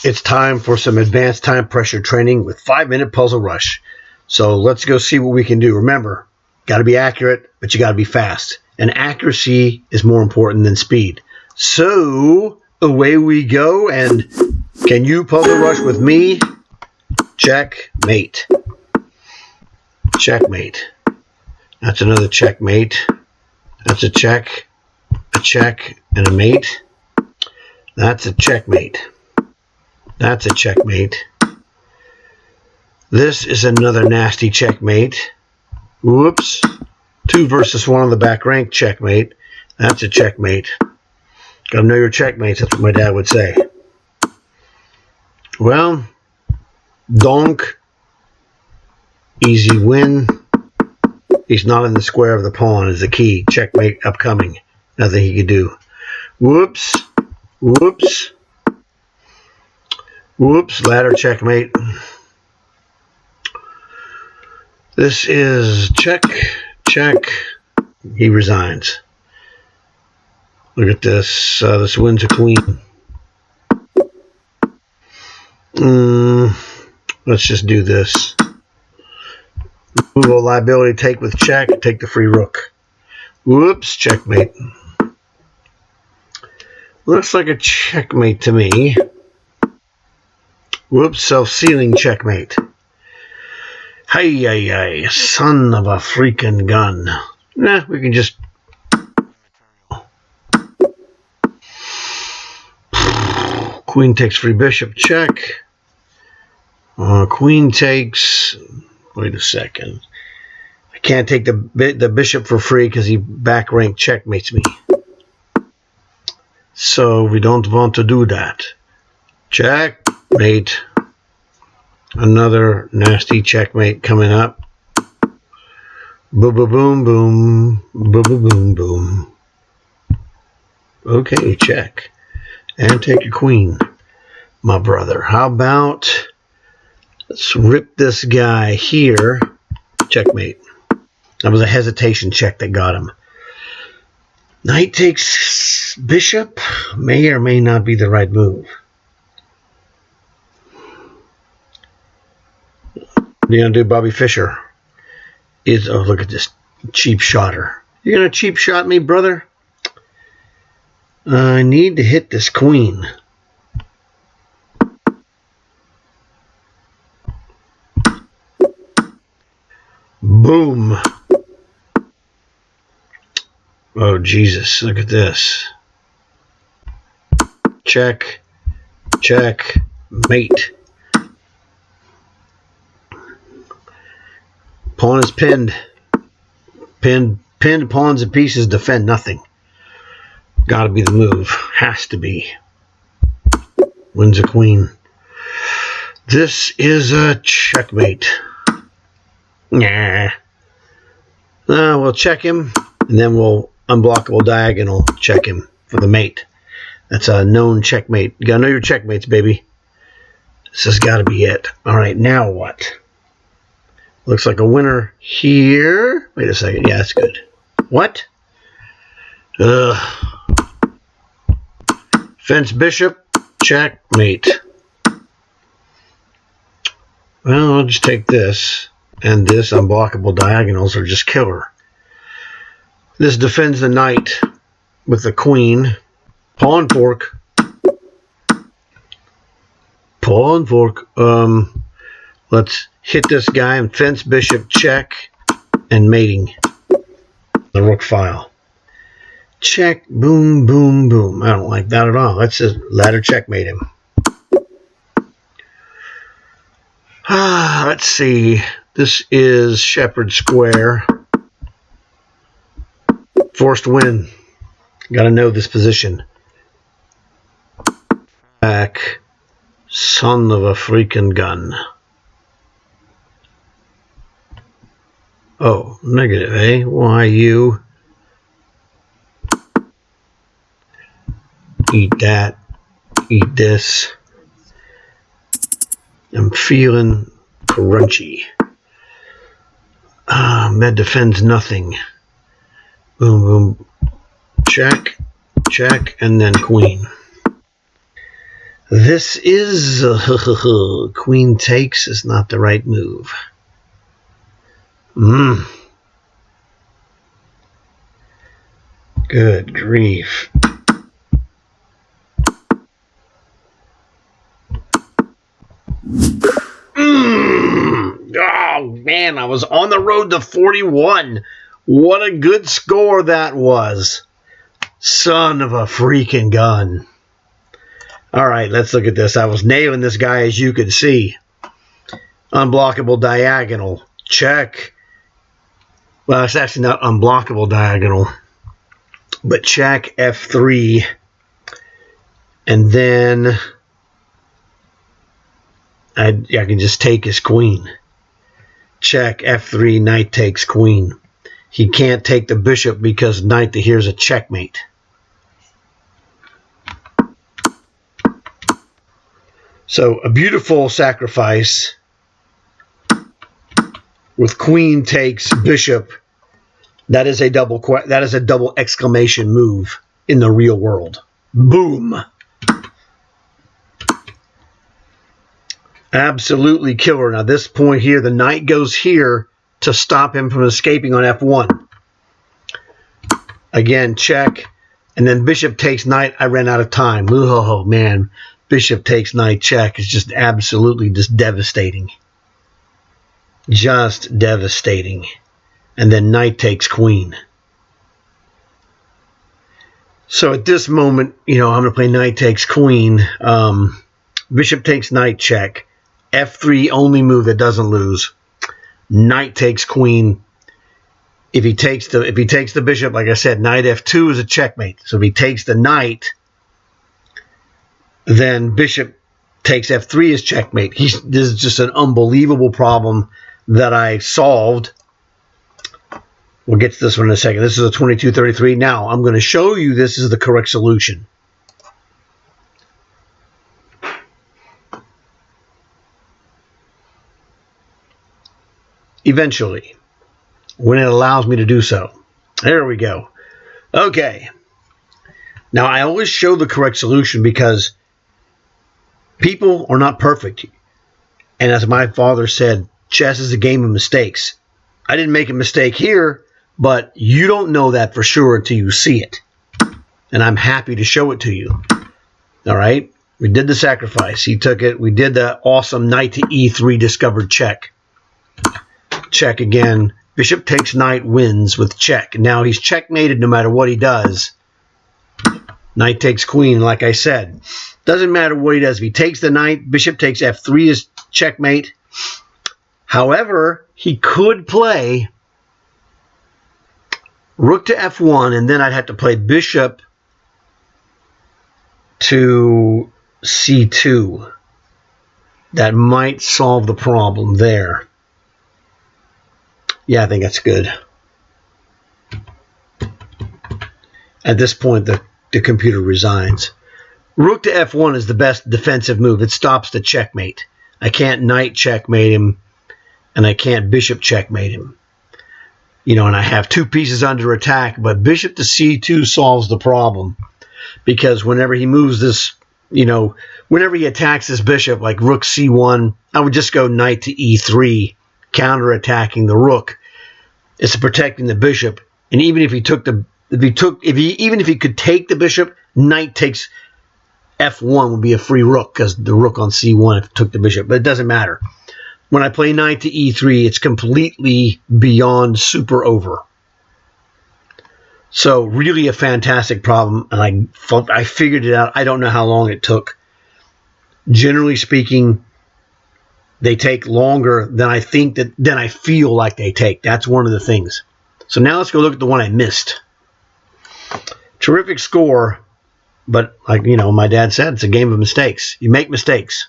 It's time for some advanced time pressure training with 5-minute puzzle rush. So let's go see what we can do. Remember, got to be accurate, but you got to be fast. And accuracy is more important than speed. So away we go. And can you puzzle rush with me? Checkmate. Checkmate. That's another checkmate. That's a check, and a mate. That's a checkmate. That's a checkmate. This is another nasty checkmate. Whoops. 2 versus 1 on the back rank, checkmate. That's a checkmate. Gotta know your checkmates, that's what my dad would say. Well, donk. Easy win. He's not in the square of the pawn is the key. Checkmate upcoming. Nothing he could do. Whoops. Whoops. Whoops. Ladder checkmate. This is check. He resigns. Look at this. This wins a queen. Let's just do this. Move a liability take with check. Take the free rook. Whoops. Checkmate. Looks like a checkmate to me. Whoops. Self-sealing checkmate. Hey, son of a freaking gun. Nah, we can just... Queen takes free bishop, check. Queen takes... Wait a second. I can't take the bishop for free because he back rank checkmates me. So we don't want to do that. Checkmate. Another nasty checkmate coming up. Boom, boom, boom, boom. Boom, boom, boom, boom. Okay, check. And take a queen, my brother. How about... Let's rip this guy here. Checkmate. That was a hesitation check that got him. Knight takes bishop. May or may not be the right move. What are you going to do, Bobby Fischer? Oh, look at this cheap shotter. You're going to cheap shot me, brother? I need to hit this queen. Boom. Oh, Jesus. Look at this. Check. Check. Mate. Pawn is pinned. Pinned pawns and pieces defend nothing. Gotta be the move. Has to be. Wins a queen. This is a checkmate. Nah. We'll check him, and then we'll unblockable diagonal check him for the mate. That's a known checkmate. You gotta know your checkmates, baby. This has got to be it. All right, now what? Looks like a winner here. Wait a second. Yeah, that's good. What? Fence bishop. Checkmate. Well, I'll just take this. And this unblockable diagonals are just killer. This defends the knight with the queen. Pawn fork. Pawn fork. Let's hit this guy and fence bishop check and mating. The rook file. Check, boom, boom, boom. I don't like that at all. Let's just ladder checkmate him. Let's see. This is Shepherd Square. Forced win. Got to know this position. Back. Son of a freaking gun. Oh, negative, eh? Why you? Eat that. Eat this. I'm feeling crunchy. Med defends nothing. Boom, boom. Check, check, and then queen. This is queen takes is not the right move. Good grief. Oh, man, I was on the road to 41. What a good score that was. Son of a freaking gun. All right, let's look at this. I was nailing this guy, as you could see. Unblockable diagonal. Check. Well, it's actually not unblockable diagonal. But check F3. And then I can just take his queen. Check F3, knight takes queen. He can't take the bishop because knight to here's a checkmate. So a beautiful sacrifice with queen takes bishop. That is a double exclamation move in the real world. Boom. Absolutely killer. Now this point here, the knight goes here to stop him from escaping on F1. Again, check. And then bishop takes knight. I ran out of time. Oh, man. Bishop takes knight check is just absolutely just devastating. Just devastating. And then knight takes queen. So at this moment, I'm going to play knight takes queen. Bishop takes knight check. F3 only move that doesn't lose. Knight takes queen. If he takes the bishop, like I said, knight F2 is a checkmate. So if he takes the knight, then bishop takes F3 is checkmate. This is just an unbelievable problem that I solved. We'll get to this one in a second. This is a 22-33. Now, I'm going to show you this is the correct solution. Eventually, when it allows me to do so. There we go. Okay. Now, I always show the correct solution because people are not perfect. And as my father said, chess is a game of mistakes. I didn't make a mistake here, but you don't know that for sure until you see it. And I'm happy to show it to you. All right? We did the sacrifice. He took it. We did the awesome knight to E3 discovered check. Check again. Bishop takes knight wins with check. Now he's checkmated no matter what he does. Knight takes queen, like I said. Doesn't matter what he does. If he takes the knight, bishop takes F3 is checkmate. However, he could play rook to F1, and then I'd have to play bishop to C2. That might solve the problem there. Yeah, I think that's good. At this point, the computer resigns. Rook to F1 is the best defensive move. It stops the checkmate. I can't knight checkmate him, and I can't bishop checkmate him. And I have two pieces under attack, but bishop to C2 solves the problem. Because whenever he moves this, whenever he attacks this bishop, like rook C1, I would just go knight to E3, counterattacking the rook. It's protecting the bishop. And even if he could take the bishop, knight takes F1 would be a free rook because the rook on C1 took the bishop. But it doesn't matter. When I play knight to E3, it's completely beyond super over. So really a fantastic problem, and I figured it out. I don't know how long it took. Generally speaking, they take longer than I feel like they take. That's one of the things. So now let's go look at the one I missed. Terrific score, but like my dad said, it's a game of mistakes. You make mistakes.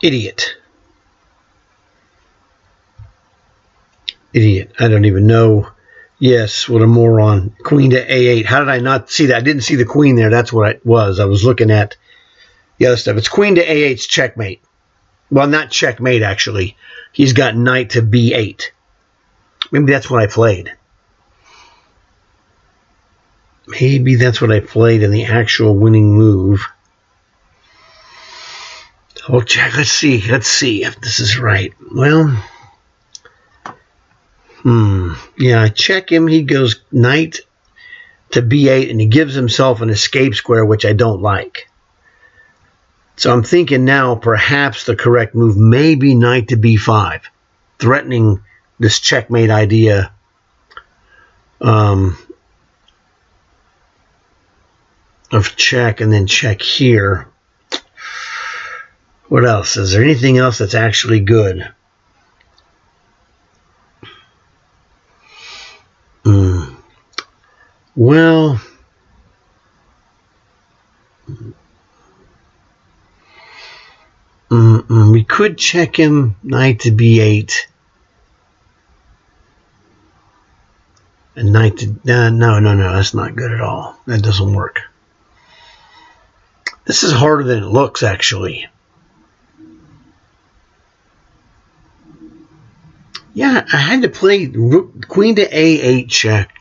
Idiot. I don't even know. Yes, what a moron. Queen to A8. How did I not see that? I didn't see the queen there. That's what it was. I was looking at the other stuff. It's queen to A8's checkmate. Well, not checkmate, actually. He's got knight to B8. Maybe that's what I played. Maybe that's what I played in the actual winning move. Oh, check. Let's see if this is right. Well, yeah, I check him. He goes knight to b8, and he gives himself an escape square, which I don't like. So I'm thinking now perhaps the correct move may be knight to b5, threatening this checkmate idea. Of check and then check here. What else? Is there anything else that's actually good? Well, we could check him knight to b8. And knight to... no, that's not good at all. That doesn't work. This is harder than it looks, actually. Yeah, I had to play queen to a8 check,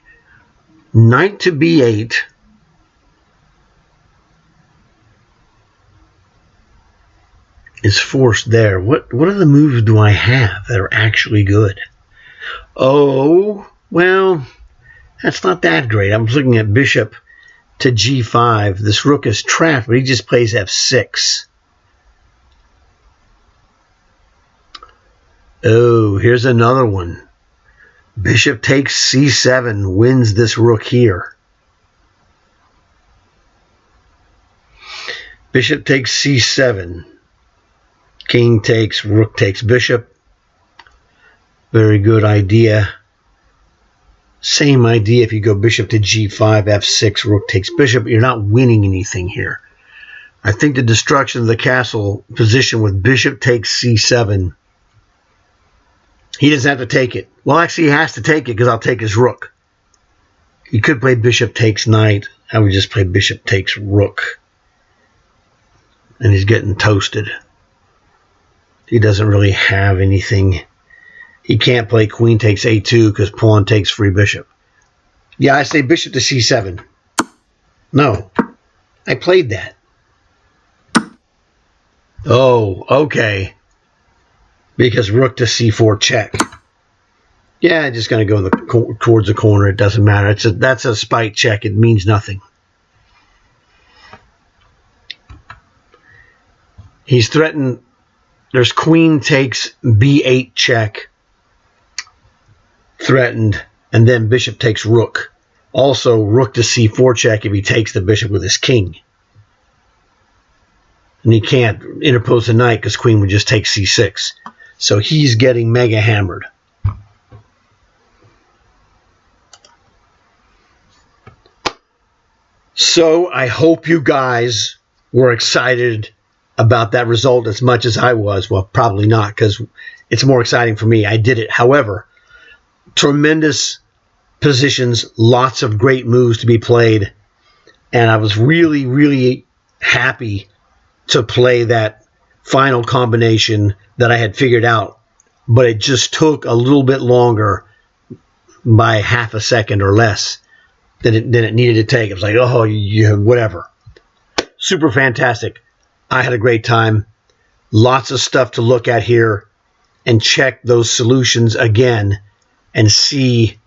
knight to b8, is forced there. What other moves do I have that are actually good? Oh, well, that's not that great. I was looking at bishop to g5. This rook is trapped, but he just plays f6. Oh, here's another one. Bishop takes c7, wins this rook here. Bishop takes c7. King takes, rook takes bishop. Very good idea. Same idea if you go bishop to g5, f6, rook takes bishop. You're not winning anything here. I think the destruction of the castle position with bishop takes c7, he doesn't have to take it. Well, actually, he has to take it because I'll take his rook. He could play bishop takes knight. I would just play bishop takes rook. And he's getting toasted. He doesn't really have anything. He can't play queen takes a2 because pawn takes free bishop. Yeah, I say bishop to c7. No, I played that. Oh, okay. Because rook to c4 check. Yeah, just going to go towards the corner. It doesn't matter. That's a spite check. It means nothing. He's threatened. There's queen takes b8 check. Threatened. And then bishop takes rook. Also, rook to c4 check if he takes the bishop with his king. And he can't interpose the knight because queen would just take c6. So he's getting mega hammered. So I hope you guys were excited about that result as much as I was. Well, probably not, because it's more exciting for me. I did it. However, tremendous positions, lots of great moves to be played. And I was really, really happy to play that final combination that I had figured out, but it just took a little bit longer by half a second or less than it needed to take. It was like, oh, yeah, whatever. Super fantastic. I had a great time. Lots of stuff to look at here and check those solutions again and see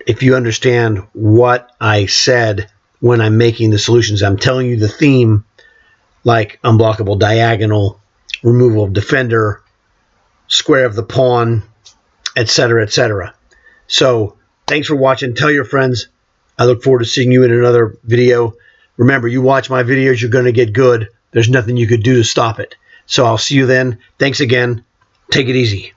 if you understand what I said when I'm making the solutions. I'm telling you the theme, like unblockable diagonal, removal of defender, square of the pawn, etc., etc. So thanks for watching. Tell your friends. I look forward to seeing you in another video. Remember, you watch my videos, you're going to get good. There's nothing you could do to stop it. So I'll see you then. Thanks again. Take it easy.